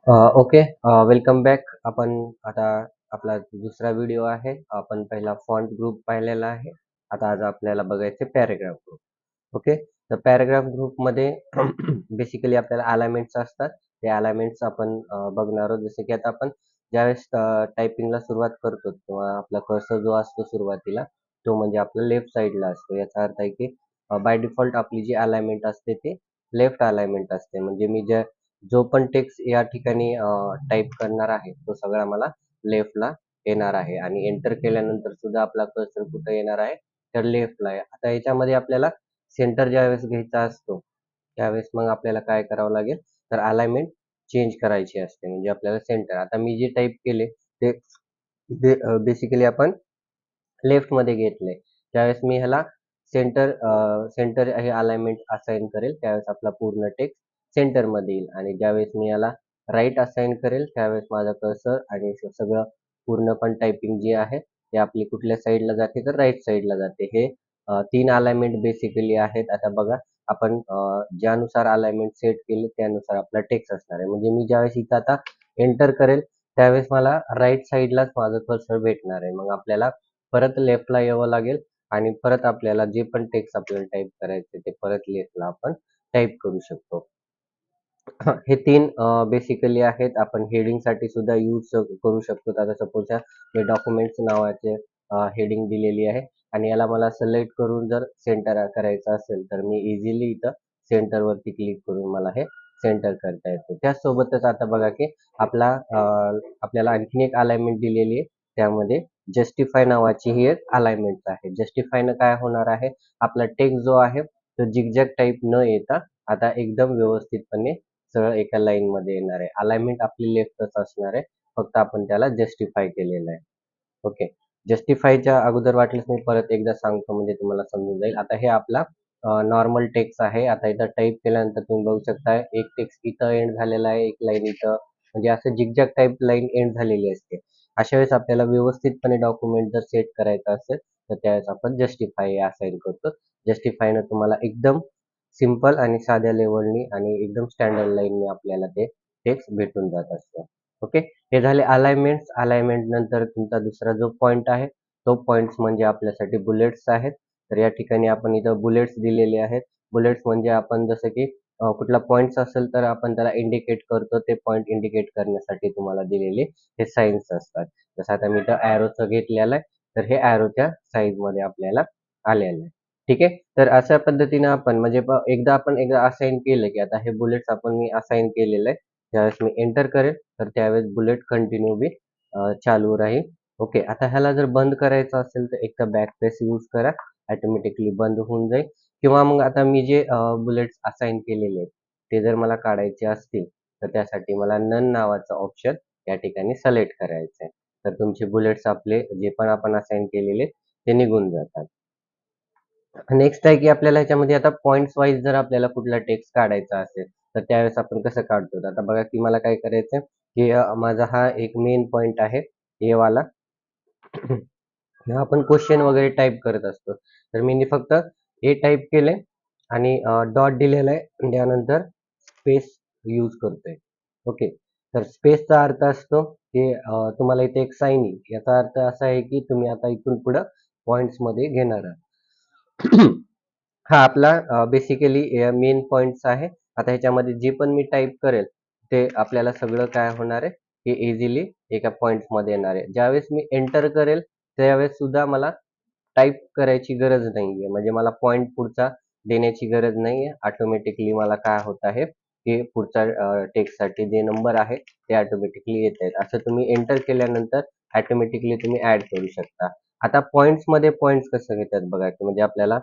Okay. Welcome back. आपण आता आपला दुसरा व्हिडिओ आहे. आपण पहिला फॉन्ट ग्रुप पाहिलेला आहे. आता आज आपल्याला बघायचे पॅराग्राफ ग्रुप. ओके. तर पॅराग्राफ ग्रुपमध्ये बेसिकली आपल्याला अलाइनमेंट्स असतात. ते अलाइनमेंट्स आपण बघणार आहोत. जसे की आता आपण ज्यावेळेस टायपिंगला सुरुवात करतो किंवा आपला कर्सर जो असतो सुरुवातीला, तो म्हणजे आपला लेफ्ट साइडला असतो. याचा अर्थ आहे की बाय डिफॉल्ट आपली जी अलाइनमेंट असते ती लेफ्ट अलाइनमेंट असते. म्हणजे मी जो पण टेक्स्ट या ठिकाणी टाइप करणार आहे, तो सगळा मला लेफ्टला येणार आहे आणि एंटर केल्यानंतर सुद्धा आपला कर्सर कुठे येणार आहे? तर लेफ्टला आहे. आता याच्यामध्ये आपल्याला सेंटर ज्यावेळेस घ्यायचा असतो, त्यावेळेस मग आपल्याला काय करावं लागेल? तर अलाइनमेंट चेंज करायची असते. म्हणजे आपल्याला सेंटर. आता मी जे टाइप केले ते बेसिकली आपण लेफ्टमध्ये घेतलंय. त्यावेळेस मी ह्याला सेंटर हे अलाइनमेंट असाइन करेल, त्यावेळेस आपला पूर्ण टेक्स्ट सेंटरमध्ये येईल आणि ज्यावेळेस मी याला राइट असाइन करेल, त्यावेळेस माझा कर्सर आणि सगळं पूर्ण पण टायपिंग जी आहे, ते आपली कुठल्या साइडला जाते, तर राइट साइडला जाते. हे 3 अलाइनमेंट बेसिकली आहेत. आता बघा, आपण ज्यानुसार अलाइनमेंट सेट केले, त्यानुसार आपला टेक्स्ट असणार आहे. म्हणजे मी ज्यावेळेस इथं आता एंटर करेल, त्यावेळेस मला राइट साइडलाच माझं कर्सर भेटणार आहे. मग आपल्याला परत लेफ्टला यावं लागेल आणि परत आपल्याला जे पण टेक्स्ट आपल्याला टाइप करायचे ते परत लेफ्टला आपण टाइप करू शकतो. हे 3 बेसिकली आहेत. आपण हेडिंगसाठी सुद्धा यूज करू शकतो. आता सपोज मी डॉक्युमेंट्स नावाचे हेडिंग दिलेली आहे आणि याला मला सिलेक्ट करून जर सेंटर करायचं असेल, तर मी इझिली इथं सेंटरवरती क्लिक करून मला हे सेंटर करता येतं. त्याचसोबतच आता बघा की आपल्याला आणखीन एक अलाइनमेंट दिलेली आहे. त्यामध्ये जस्टिफाय नावाची ही एक अलाइनमेंट आहे. जस्टिफायनं काय होणार आहे? आपला टेक्स्ट जो आहे, तो झिगझॅग टाइप न येता आता एकदम व्यवस्थितपणे सरळ एका लाईनमध्ये येणार आहे. अलाइनमेंट आपली लेफ्टच असणार आहे. फक्त आपण त्याला जस्टिफाय केलेलं आहे. ओके. जस्टिफायच्या अगोदर वाटल्यास मी परत एकदा सांगतो म्हणजे तुम्हाला समजून जाईल. आता हे आपला नॉर्मल टेक्स्ट आहे. आता इथं टाइप केल्यानंतर तुम्ही बघू शकता एक टेक्स्ट इथं एंड झालेला आहे, एक लाईन इथं म्हणजे असं झिगझॅग टाइप लाईन एंड झालेली असते. अशा वेळेस आपल्याला व्यवस्थितपणे डॉक्युमेंट जर सेट करायचं असेल, तर त्यावेळेस आपण जस्टिफाय असाइन करतो. जस्टिफायनं तुम्हाला एकदम सिंपल आणि साध्या लेव्हलनी आणि एकदम स्टँडर्ड लाईननी आपल्याला ते टेक्स्ट भेटून जात असतं. ओके. हे झाले अलाइनमेंट्स. अलाइनमेंट नंतर तुमचा दुसरा जो पॉइंट आहे, तो पॉइंट्स म्हणजे आपल्यासाठी बुलेट्स आहेत. तर या ठिकाणी आपण इथं बुलेट्स दिलेले आहेत. बुलेट्स म्हणजे आपण जसं की कुठला पॉइंट्स असेल तर आपण त्याला इंडिकेट करतो. ते पॉइंट इंडिकेट करण्यासाठी तुम्हाला दिलेले हे साइन्स असतात. जसं आता मी इथं एरोचं घेतलेलं आहे, तर हे एरोच्या साइजमध्ये आपल्याला आलेलं आहे. ठीक आहे. तर अशा पद्धतीने आपण म्हणजे एकदा असाइन केलं, की आता हे बुलेट्स मी असाइन केलेलं आहे. ज्यावेळेस मी एंटर करेल, तर त्यावेळेस बुलेट कंटिन्यू बी चालू राहील. ओके. आता ह्याला जर बंद करायचं असेल, तर एकदा बॅक प्रेस यूज करा. ऑटोमॅटिकली बंद होऊन जाईल किंवा मग आता मी जे बुलेट्स असाइन केलेले आहेत, ते जर मला काढायचे असतील, तर त्यासाठी मला नन नावाचं ऑप्शन या ठिकाणी सिलेक्ट करायचं आहे. तर तुमचे बुलेट्स आपले जे पण आपण असाइन केलेले ते निघून जातात. नेक्स्ट आहे की आपल्याला ह्याच्यामध्ये आता पॉइंट्स वाईज जर आपल्याला कुठला टेक्स्ट काढायचा असेल, तर त्यावेळेस आपण कसं काढतो? आता बघा की मला काय करायचंय, की माझा हा एक मेन पॉइंट आहे, ए वाला. जेव्हा आपण क्वेश्चन वगैरे टाइप करत असतो, तर मी फक्त ए टाइप केले आणि डॉट दिलेला आहे. त्यानंतर स्पेस यूज करतोय. ओके. तर स्पेसचा अर्थ असतो, की तुम्हाला इथे एक साइन येईल. याचा अर्थ असा आहे, की तुम्ही आता इथून पुढं पॉइंट्समध्ये घेणार आहात. हा आपला बेसिकली मेन पॉइंट्स आहे. आता ह्याच्यामध्ये जे पण मी टाइप करेल, ते आपल्याला सगळं काय होणार आहे, हे इझिली एका पॉइंट्समध्ये येणार आहे. ज्यावेळेस मी एंटर करेल, त्यावेळेस सुद्धा मला टाइप करायची गरज नाहीये. म्हणजे मला पॉइंट पुढचा देण्याची गरज नाहीये. ऑटोमॅटिकली मला काय होत आहे, की पुढच्या टेक्स्टसाठी जे नंबर आहे, ते ऑटोमॅटिकली येत आहेत. असं तुम्ही एंटर केल्यानंतर ऑटोमॅटिकली तुम्ही ॲड करू शकता. आता पॉइंट्समध्ये पॉइंट्स कसं घेतात बघा, की म्हणजे आपल्याला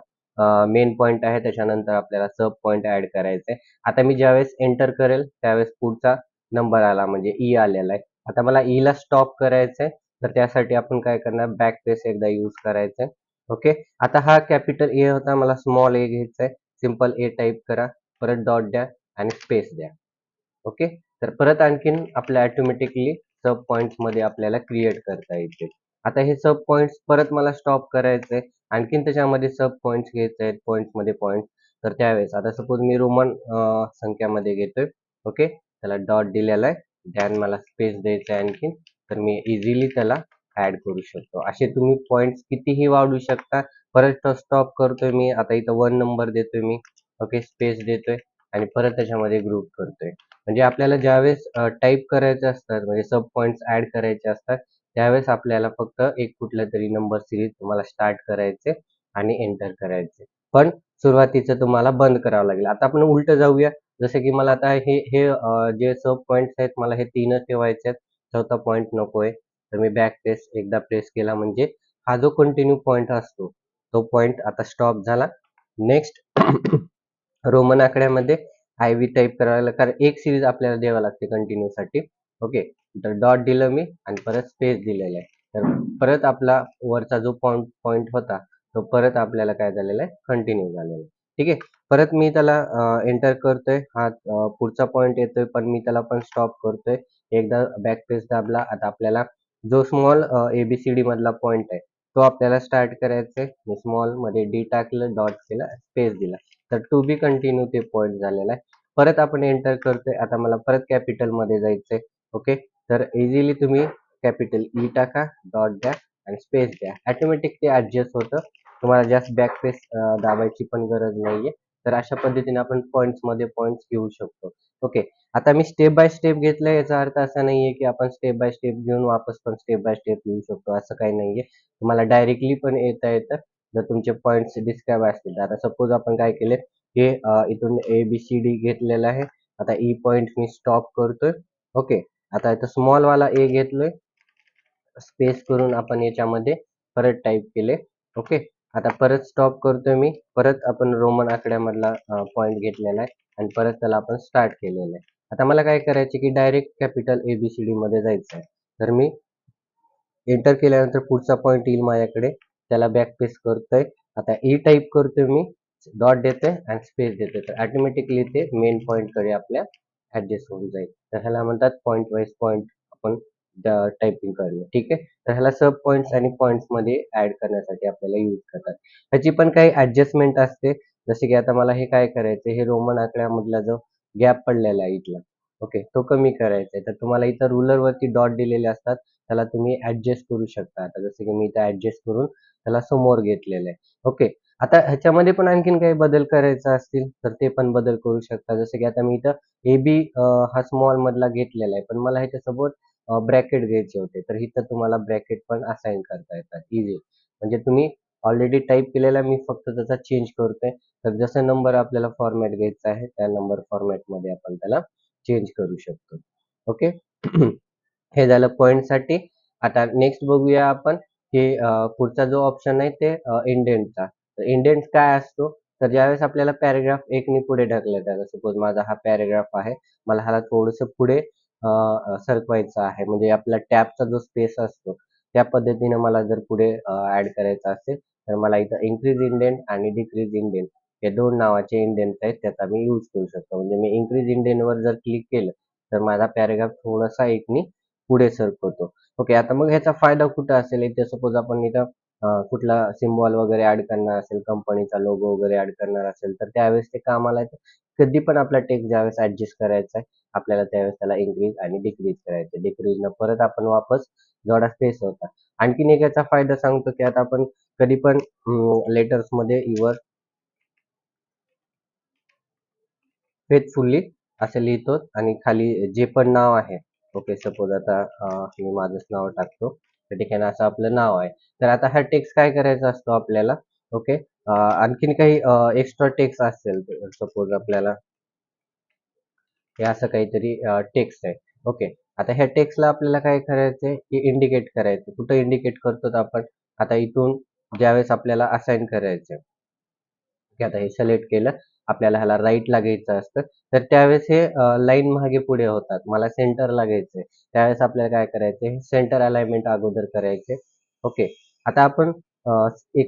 मेन पॉइंट आहे, त्याच्यानंतर आपल्याला सब पॉइंट ॲड करायचा आहे. आता मी ज्यावेळेस एंटर करेल, त्यावेळेस पुढचा नंबर आला म्हणजे ई आलेला आहे. आता मला ईला स्टॉप करायचं आहे, तर त्यासाठी आपण काय करणार, बॅक स्पेस एकदा यूज करायचं आहे. ओके. आता हा कॅपिटल ए होता, मला स्मॉल ए घ्यायचा आहे. सिंपल ए टाइप करा, परत डॉट द्या आणि स्पेस द्या. ओके. तर परत आणखीन आपल्या ऑटोमॅटिकली सब पॉइंट्समध्ये आपल्याला क्रिएट करता येते. आता हे सब पॉइंट्स परत मला स्टॉप करायचंय. आणखीन त्याच्यामध्ये सब पॉइंट्स घ्यायचे आहेत, पॉइंट्समध्ये पॉइंट्स. तर त्यावेळेस आता सपोज मी रोमन संख्यामध्ये घेतोय. ओके. त्याला डॉट दिलेला आहे. ध्यान मला स्पेस द्यायचं आहे आणखीन, तर मी इझिली त्याला ऍड करू शकतो. असे तुम्ही पॉइंट्स कितीही वाढवू शकता. परत स्टॉप करतोय मी, आता इथं 1 नंबर देतोय मी, ओके, स्पेस देतोय आणि परत त्याच्यामध्ये ग्रुप करतोय. म्हणजे आपल्याला ज्यावेळेस टाईप करायचे असतात, म्हणजे सब पॉइंट्स ऍड करायचे असतात, त्यावेळेस आपल्याला फक्त एक कुठला तरी नंबर सिरीज तुम्हाला स्टार्ट करायचे आणि एंटर करायचे. पण सुरुवातीचं तुम्हाला बंद करावं लागेल. आता आपण उलट जाऊया. जसं की मला आता हे हे जे सब पॉइंट्स आहेत, मला हे 3च ठेवायचे आहेत. चौथा पॉइंट नकोय. तर मी बॅक एकदा प्रेस केला म्हणजे हा जो कंटिन्यू पॉइंट असतो, तो पॉइंट आता स्टॉप झाला. नेक्स्ट रोमन आकड्यामध्ये IV टाइप करायला, कारण एक सिरीज आपल्याला द्यावी लागते कंटिन्यू साठी. ओके, तर डॉट दिलं मी आणि परत स्पेस दिलेला आहे. तर परत आपला वरचा जो पॉइंट होता, तो परत आपल्याला काय झालेला आहे, कंटिन्यू झालेला आहे. ठीक आहे, परत मी त्याला एंटर करतोय. हा पुढचा पॉइंट येतोय, पण मी त्याला पण स्टॉप करतोय. एकदा बॅक प्रेस दाबला. आता आपल्याला जो स्मॉल ABCD मधला पॉइंट आहे, तो आपल्याला स्टार्ट करायचा आहे. मी स्मॉल मध्ये डी टाकलं, डॉट केला, स्पेस दिला, तर टू बी कंटिन्यू ते पॉइंट झालेला आहे. परत आपण एंटर करतोय. आता मला परत कॅपिटल मध्ये जायचंय. ओके, तर इझिली तुम्ही कॅपिटल ई टाका, डॉट द्या आणि स्पेस द्या. ऑटोमॅटिक ते ऍडजस्ट होतं. तुम्हाला जास्त बॅक प्रेस दाबायची पण गरज नाहीये. तर अशा पद्धतीने आपण पॉइंट्स मध्ये पॉइंट्स घेऊ शकतो. ओके, आता मी स्टेप बाय स्टेप घेतलंय. याचा अर्थ असा नाहीये की आपण स्टेप बाय स्टेप घेऊन वापस पण स्टेप बाय स्टेप लिहू शकतो, असं काही नाहीये. तुम्हाला डायरेक्टली पण येतं जर तुमचे पॉइंट्स डिस्क्राईब असतील. आता सपोज आपण काय केले, हे इथून ABCD घेतलेलं आहे. आता ई पॉइंट मी स्टॉप करतोय. ओके, आता इथं स्मॉल वाला ए घेतलोय, स्पेस करून आपण याच्यामध्ये परत टाईप केले. ओके, आता परत स्टॉप करतोय मी. परत आपण रोमन आकड्यामधला पॉइंट घेतलेला आहे आणि परत त्याला आपण स्टार्ट केलेलं आहे. आता मला काय करायचे की डायरेक्ट कॅपिटल ABCD मध्ये जायचं आहे. तर मी एंटर केल्यानंतर पुढचा पॉइंट येईल माझ्याकडे, त्याला बॅक प्रेस करतोय. आता ई टाईप करतोय मी, डॉट देतोय आणि स्पेस देतोय, तर ऑटोमॅटिकली ते मेन पॉइंट कडे आपल्या ऍडजस्ट होऊन जाईल. तर ह्याला म्हणतात पॉइंट वाईज पॉइंट आपण टायपिंग करणं. ठीक आहे, तर ह्याला सब पॉइंट्स आणि पॉइंट्स मध्ये ऍड करण्यासाठी आपल्याला यूज करतात. ह्याची पण काही ऍडजस्टमेंट असते. जसे की आता मला हे काय करायचं, हे रोमन आकड्यामधला जो गॅप पडलेला आहे इथला, ओके, तो कमी करायचा आहे. तर तुम्हाला इथं रुलर वरती डॉट दिलेले असतात, त्याला तुम्ही ऍडजस्ट करू शकता. आता जसं की मी इथं ऍडजस्ट करून त्याला समोर घेतलेलं आहे. ओके, आता ह्याच्यामध्ये पण आणखीन काही बदल करायचा असतील तर ते पण बदल करू शकता. जसं की आता मी इथं AB हा स्मॉल मधला घेतलेला आहे, पण मला ह्याच्यासोबत ब्रॅकेट घ्यायचे होते, तर इथं तुम्हाला ब्रॅकेट पण असाइन करता येतात इझी. म्हणजे तुम्ही ऑलरेडी टाईप केलेला, मी फक्त त्याचा चेंज करतोय. तर जसं नंबर आपल्याला फॉर्मॅट घ्यायचा आहे, त्या नंबर फॉर्मॅट मध्ये आपण त्याला चेंज करू शकतो. ओके, हे झालं पॉइंट साठी. आता नेक्स्ट बघूया आपण, की पुढचा जो ऑप्शन आहे ते इंडेंटचा. तर इंडेंट काय असतो, तर ज्यावेळेस आपल्याला पॅराग्राफ एकनी पुढे ढकलायचा आहे, सपोज माझा हा पॅराग्राफ आहे, मला ह्याला थोडंसं पुढे सरकवायचं आहे, म्हणजे आपला टॅबचा जो स्पेस असतो त्या पद्धतीने मला जर पुढे ऍड करायचं असेल, तर मला इथं इन्क्रीज इंडेंट आणि डिक्रीज इंडेंट हे दोन नावाचे इंडेंट आहेत, त्याचा मी यूज करू शकतो. म्हणजे मी इन्क्रीज इंडेंट वर जर क्लिक केलं तर माझा पॅराग्राफ थोडासा एकनी पुढे सरकवतो. ओके, आता मग ह्याचा फायदा कुठं असेल, इथे सपोज आपण इथं कुठला सिम्बॉल वगैरे ऍड करणार असेल, कंपनीचा लोगो वगैरे ऍड करणार असेल, तर त्यावेळेस ते कामाला येतं. कधी पण आपला टेक्स्ट ज्यावेळेस ऍडजस्ट करायचा आहे आपल्याला, त्यावेळेस त्याला इन्क्रीज आणि डिक्रीज करायचं. डिक्रीज न परत आपण वापस जेवढा स्पेस होता. आणखीन एक याचा फायदा सांगतो, की आता आपण कधी पण लेटर्स मध्ये युअर फेथफुल्ली असं लिहितो आणि खाली जे पण नाव आहे, ओके, सपोज आता मी माझंच नाव टाकतो, त्या ठिकाणी असं आपलं नाव आहे. तर आता हा टेक्स्ट काय करायचा असतो आपल्याला, ओके, आणखीन काही एक्स्ट्रा टेक्स्ट असेल, सपोज आपल्याला हे असं काहीतरी टेक्स्ट आहे. ओके, आता ह्या टेक्स्टला आपल्याला काय करायचंय, की इंडिकेट करायचं. कुठं इंडिकेट करतो आपण, आता इथून ज्यावेळेस आपल्याला असाइन करायचं, की आता हे सिलेक्ट केलं, आपल्याला ह्याला राईटला घ्यायचं असतं, तर त्यावेळेस हे लाईन मागे पुढे होतात. मला सेंटरला घ्यायचंय, त्यावेळेस आपल्याला काय करायचंय, सेंटर अलाइनमेंट अगोदर करायचे. ओके, आता आपण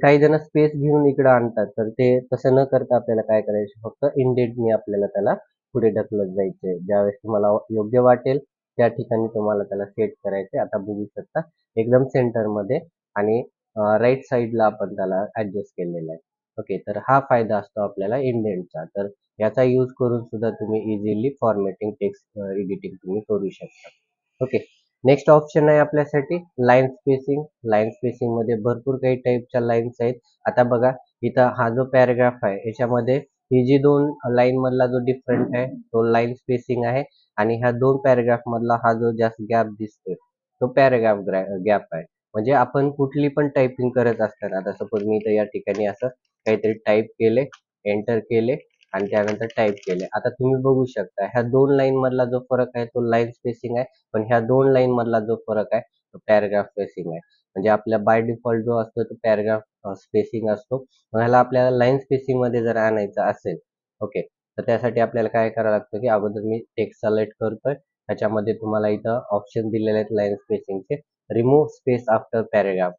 काही जण स्पेस घेऊन इकडे आणतात, तर ते तसं न करता आपल्याला काय करायचं, फक्त इंडेंटनी आपल्याला त्याला पुढे ढकलत जायचंय. ज्यावेळेस तुम्हाला योग्य वाटेल त्या ठिकाणी तुम्हाला त्याला सेट करायचे. आता बघू शकता एकदम सेंटर मध्ये आणि राईट साईडला आपण त्याला ऍडजस्ट केलेलं आहे. ओके, तर हा फायदा असतो आपल्याला इंडेंटचा. तर याचा यूज करून सुद्धा तुम्ही इझिली फॉर्मॅटिंग टेक्स्ट एडिटिंग तुम्ही करू शकता. ओके. नेक्स्ट ऑप्शन आहे आपल्यासाठी लाईन स्पेसिंग. लाईन स्पेसिंग मध्ये भरपूर काही टाईपच्या लाईन्स आहेत. आता बघा, इथं हा जो पॅराग्राफ आहे याच्यामध्ये ही जी दोन लाईन मधला जो डिफरंट आहे तो लाईन स्पेसिंग आहे, आणि ह्या दोन पॅराग्राफ मधला हा जो जास्त गॅप दिसतोय तो पॅराग्राफ गॅप आहे. म्हणजे आपण कुठली पण टायपिंग करत असताना, आता सपोज मी इथं या ठिकाणी असं काहीतरी टाईप केले, एंटर केले आणि त्यानंतर टाईप केले. आता तुम्ही बघू शकता ह्या दोन लाईन मधला जो फरक आहे तो लाईन स्पेसिंग आहे, पण ह्या दोन लाईन मधला जो फरक आहे तो पॅराग्राफ स्पेसिंग आहे. म्हणजे आपल्या बाय डिफॉल्ट जो असतो तो पॅराग्राफ स्पेसिंग असतो. मग ह्याला आपल्याला लाईन स्पेसिंग मध्ये जर आणायचं असेल, ओके, तर त्यासाठी आपल्याला काय करावं लागतं की अगोदर मी टेक्स्ट सिलेक्ट करतोय. त्याच्यामध्ये तुम्हाला इथं ऑप्शन दिलेले आहेत लाईन स्पेसिंगचे. रिमूव्ह स्पेस आफ्टर पॅराग्राफ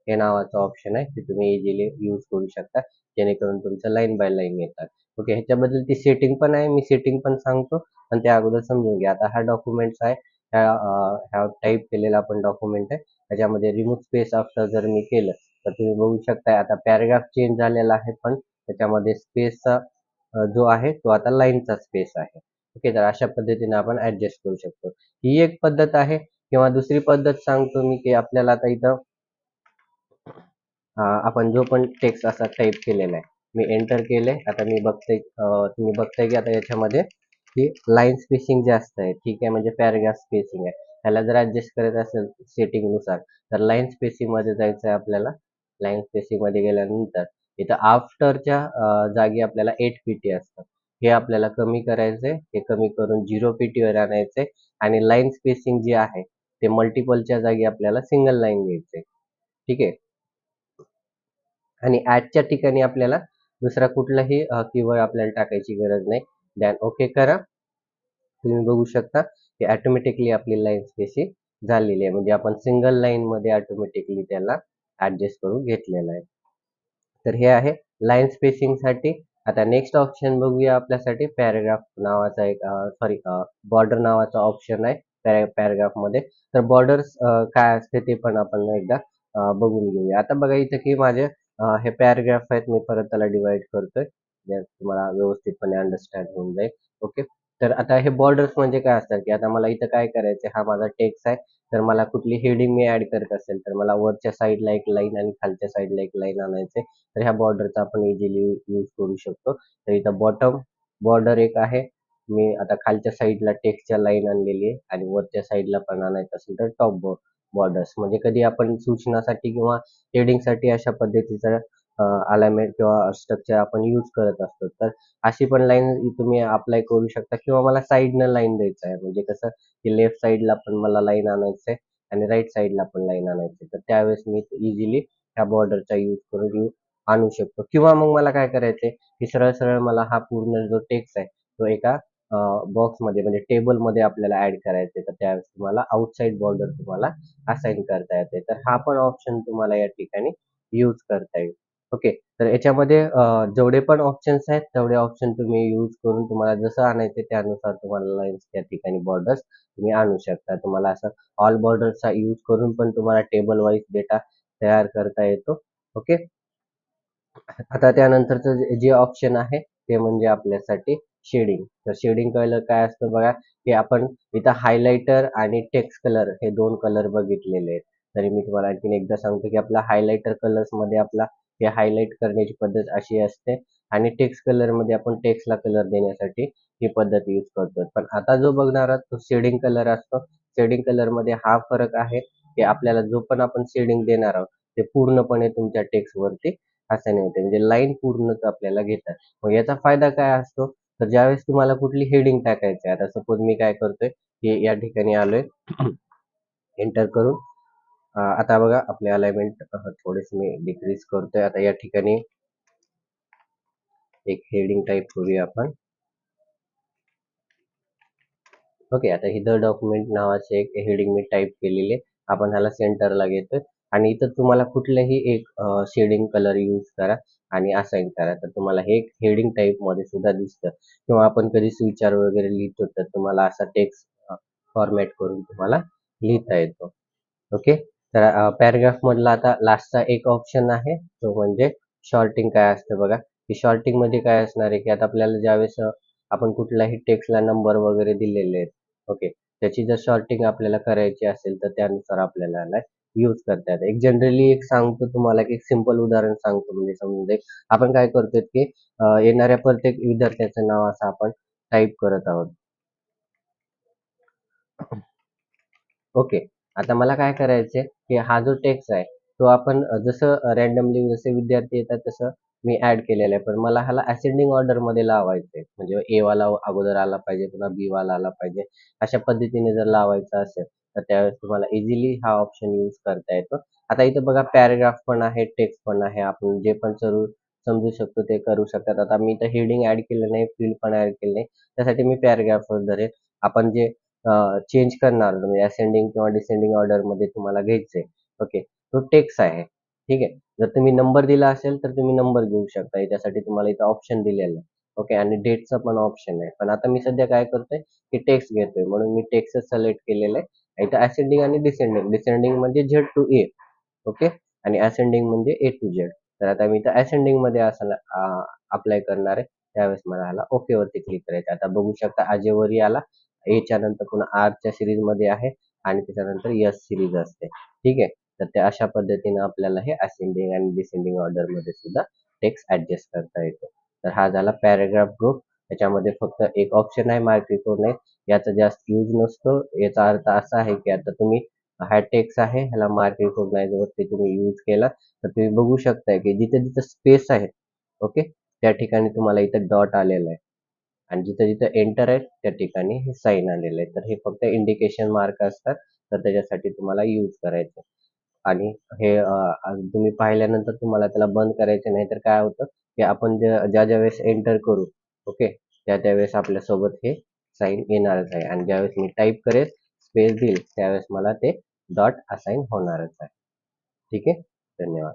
हे नावाचं ऑप्शन आहे, ते तुम्ही इझिली यूज करू शकता, जेणेकरून तुमचं लाईन बाय लाईन येतात. ओके, ह्याच्याबद्दल ती सेटिंग पण आहे, मी सेटिंग पण सांगतो, पण त्या अगोदर समजून घ्या. आता हा डॉक्युमेंट्स आहे, ह्या टाईप केलेला आपण डॉक्युमेंट आहे. त्याच्यामध्ये रिमूव्ह स्पेस आफ्टर जर मी केलं तर तुम्ही बघू शकता आता पॅराग्राफ चेंज झालेला आहे, पण त्याच्यामध्ये स्पेसचा जो आहे तो आता लाईनचा स्पेस आहे. ओके, तर अशा पद्धतीने आपण ऍडजस्ट करू शकतो. ही एक पद्धत आहे. किंवा दुसरी पद्धत सांगतो मी की आपल्याला आता इथं आपण जो पण टेक्स्ट असा टाईप केलेला आहे, मी एंटर केले. आता मी बघते, तुम्ही बघताय की आता याच्यामध्ये ही लाईन स्पेसिंग जास्त आहे, ठीक आहे, म्हणजे पॅराग्राफ स्पेसिंग आहे. त्याला जर ऍडजस्ट करायचं असेल सेटिंग नुसार तर लाईन स्पेसिंग मध्ये जायचं आहे आपल्याला. लाईन स्पेसिंग मध्ये गेल्यानंतर इथं आफ्टरच्या जागी आपल्याला 8 पीटी असतं, हे आपल्याला कमी करायचंय. हे कमी करून 0 पीटी वर आणायचंय, आणि लाईन स्पेसिंग जे आहे ते मल्टिपलच्या जागी आपल्याला सिंगल लाईन घ्यायचंय. ठीक आहे, आणि ऍडच्या ठिकाणी आपल्याला दुसरा कुठलाही कीवर्ड आपल्याला टाकायची गरज नाही. दॅन ओके करा. तुम्ही बघू शकता की ऑटोमॅटिकली आपली लाईन स्पेसिंग झालेली आहे, म्हणजे आपण सिंगल लाईन मध्ये ऑटोमॅटिकली त्याला ऍडजस्ट करून घेतलेला आहे. तर हे आहे लाईन स्पेसिंग साठी. आता नेक्स्ट ऑप्शन बघूया आपल्यासाठी पॅराग्राफ नावाचा एक बॉर्डर नावाचा ऑप्शन आहे पॅराग्राफ मध्ये. तर बॉर्डर्स काय असते ते पण आपण एकदा बघून घेऊया. आता बघा इथं की माझे हे पॅराग्राफ आहेत, मी परत त्याला डिवाइड करतोय, जे तुम्हाला व्यवस्थितपणे अंडरस्टँड होऊन जाईल. ओके, तर आता हे बॉर्डर्स म्हणजे काय असतात की आता मला इथं काय करायचं, हा माझा टेक्स्ट आहे, तर मला कुठली हेडिंग मी ऍड करत असेल तर मला वरच्या साईडला एक लाईन आणि खालच्या साईडला एक लाईन आणायचे. तर ह्या बॉर्डरचा आपण इझिली यूज करू शकतो. तर इथं बॉटम बॉर्डर एक आहे, मी आता खालच्या साईडला टेक्स्टच्या लाईन आणलेली आहे, आणि वरच्या साईडला पण आणायचं असेल तर टॉप बॉर्डर्स. म्हणजे कधी आपण सूचनासाठी किंवा हेडिंगसाठी अशा पद्धतीचं अलाइनमेंट किंवा स्ट्रक्चर आपण यूज करत असतो. तर अशी पण लाईन तुम्ही अप्लाय करू शकता, किंवा मला साईडनं लाईन द्यायचं आहे, म्हणजे कसं की लेफ्ट साईडला पण मला लाईन आणायचं आहे आणि राईट साईडला पण लाईन आणायची, तर त्यावेळेस मी इझिली ह्या बॉर्डरचा यूज करून आणू शकतो. किंवा मग मला काय करायचंय की सरळ सरळ मला हा पूर्ण जो टेक्स्ट आहे तो एका बॉक्समध्ये म्हणजे टेबलमध्ये आपल्याला ऍड करायचे, तर त्यावेळेस तुम्हाला आउटसाइड बॉर्डर तुम्हाला असाइन करता येते. तर हा पण ऑप्शन तुम्हाला या ठिकाणी यूज करता येईल. ओके, तर याच्यामध्ये जेवढे पण ऑप्शन्स आहेत तेवढे ऑप्शन तुम्ही यूज करून तुम्हाला जसं आणायचे त्यानुसार तुम्हाला लाईन्स त्या ठिकाणी बॉर्डर्स तुम्ही आणू शकता. तुम्हाला असं ऑल बॉर्डरचा यूज करून पण तुम्हाला टेबल वाईज डेटा तयार करता येतो. ओके, आता त्यानंतरचं जे ऑप्शन आहे ते म्हणजे आपल्यासाठी शेडिंग. तर शेडिंग कलर काय असतं बघा, की आपण इथं हायलाइटर आणि टेक्स्ट कलर हे दोन कलर बघितलेले आहेत. तरी मी तुम्हाला आणखीन एकदा सांगतो की आपला हायलाइटर कलर्स मध्ये आपला हे हायलाइट करण्याची पद्धत अशी असते, आणि टेक्स्ट कलर मध्ये आपण टेक्स्टला कलर देण्यासाठी ही पद्धत यूज करतो. पण आता जो बघणार आहात तो शेडिंग कलर असतो. शेडिंग कलर मध्ये हा फरक आहे की आपल्याला जो पण आपण शेडिंग देणार आहोत ते पूर्णपणे तुमच्या टेक्स्ट वरती असं नाही होते, म्हणजे लाईन पूर्णच आपल्याला घेतात. मग याचा फायदा काय असतो, तर ज्यावेळेस तुम्हाला कुठली हेडिंग टाकायची आहे, आता सपोज मी काय करतोय की या ठिकाणी आलोय एंटर करून, आता बघा आपले अलाइनमेंट थोडेसे मी डिक्रीज करतोय. आता या ठिकाणी एक हेडिंग टाईप करूया आपण. ओके, आता ही द डॉक्युमेंट नावाचे एक हेडिंग मी टाईप केलेले, आपण ह्याला सेंटरला घेतोय, आणि इथं तुम्हाला कुठलेही एक शेडिंग कलर यूज करा आणि असाइन करा, तर तुम्हाला हे एक हेडिंग टाईप मध्ये सुद्धा दिसतं. किंवा आपण कधी विचार वगैरे लिहितो तर तुम्हाला असा टेक्स्ट फॉर्मॅट करून तुम्हाला लिहिता येतो. ओके, तर पॅराग्राफ मधला आता लास्टचा एक ऑप्शन आहे तो म्हणजे शॉर्टिंग काय असतं बघा, की शॉर्टिंग मध्ये काय असणार आहे, की आता आपल्याला ज्यावेळेस आपण कुठल्याही टेक्स्टला नंबर वगैरे दिलेले आहेत, ओके, त्याची जर शॉर्टिंग आपल्याला करायची असेल तर त्यानुसार आपल्याला यूज करता येतं. एक जनरली एक सांगतो तुम्हाला, की एक सिंपल उदाहरण सांगतो म्हणजे समजून जाईल. आपण काय करतोय, की येणाऱ्या प्रत्येक विद्यार्थ्याचं नाव असं आपण टाइप करत आहोत. ओके. आता मला काय करायचंय, की हा जो टेक्स्ट आहे, तो आपण जसं रँडमली जसे विद्यार्थी येतात तसं मी ॲड केलेला आहे. पण मला ह्याला असेंडिंग ऑर्डरमध्ये लावायचंय. म्हणजे ए वाला अगोदर आला पाहिजे, पुन्हा बी वाला आला पाहिजे. अशा पद्धतीने जर लावायचं असेल, तर त्यावेळेस तुम्हाला इझिली हा ऑप्शन यूज करता येतो. आता इथं बघा पॅराग्राफ पण आहे, टेक्स्ट पण आहे. आपण जे पण समजू शकतो ते करू शकतात. आता मी इथं हेडिंग ॲड केलं नाही, फील्ड पण ॲड केलं नाही. त्यासाठी मी पॅराग्राफवर धरेल. आपण जे चेंज करणार म्हणजे असेंडिंग किंवा डिसेंडिंग ऑर्डरमध्ये तुम्हाला घ्यायचंय. ओके. तो टेक्स्ट आहे. ठीक आहे. जर तुम्ही नंबर दिला असेल तर तुम्ही नंबर घेऊ शकता. याच्यासाठी तुम्हाला इथं ऑप्शन दिलेलं आहे. ओके आणि डेटचा पण ऑप्शन आहे. पण आता मी सध्या काय करतोय, की टेक्स्ट घेतोय म्हणून मी टेक्स्टच सिलेक्ट केलेलं आहे. इथं असेंडिंग आणि डिसेंडिंग. डिसेंडिंग म्हणजे झेड टू ए. ओके. आणि असेंडिंग म्हणजे ए टू झेड. तर आता मी इथं असेंडिंगमध्ये असं अप्लाय करणार आहे. त्यावेळेस मला ह्याला ओके वरती क्लिक करायचं. आता बघू शकता अजयवरी आला. एच्या नंतर पुन्हा आरच्या सिरीजमध्ये आहे आणि त्याच्यानंतर यस सिरीज असते. ठीक आहे. तर ते अशा पद्धतीने आपल्याला हे असेंडिंग आणि डिसेंडिंग ऑर्डरमध्ये सुद्धा टेक्स्ट ॲडजस्ट करता येतो. तर हा झाला पॅराग्राफ ग्रुप. त्याच्यामध्ये फक्त एक ऑप्शन आहे मार्क रिकॉग्नाइज. याचा जास्त यूज नसतो. याचा अर्थ असा आहे की आता तुम्ही हा टेक्स्ट आहे ह्याला मार्क रिकॉग्नाइज वरती तुम्ही यूज केला तर तुम्ही बघू शकताय की जिथे जिथे स्पेस आहे, ओके, त्या ठिकाणी तुम्हाला इथं डॉट आलेला आहे. आणि जिथं-जिथं एंटर आहे त्या ठिकाणी हे साइन आलेलं आहे. तर हे फक्त इंडिकेशन मार्क असतात. तर त्याच्यासाठी तुम्हाला यूज करायचं. आणि हे तुम्ही पाहिल्यानंतर तुम्हाला त्याला बंद करायचं नाही तर काय होतं, की आपण ज्या वेळेस एंटर करू, ओके, त्यावेळेस आपल्यासोबत हे साइन येणारच आहे आणि ज्यावेळेस मी टाइप करेल, स्पेस देईल त्यावेळेस मला ते डॉट असाइन होणारच आहे. ठीक आहे. धन्यवाद.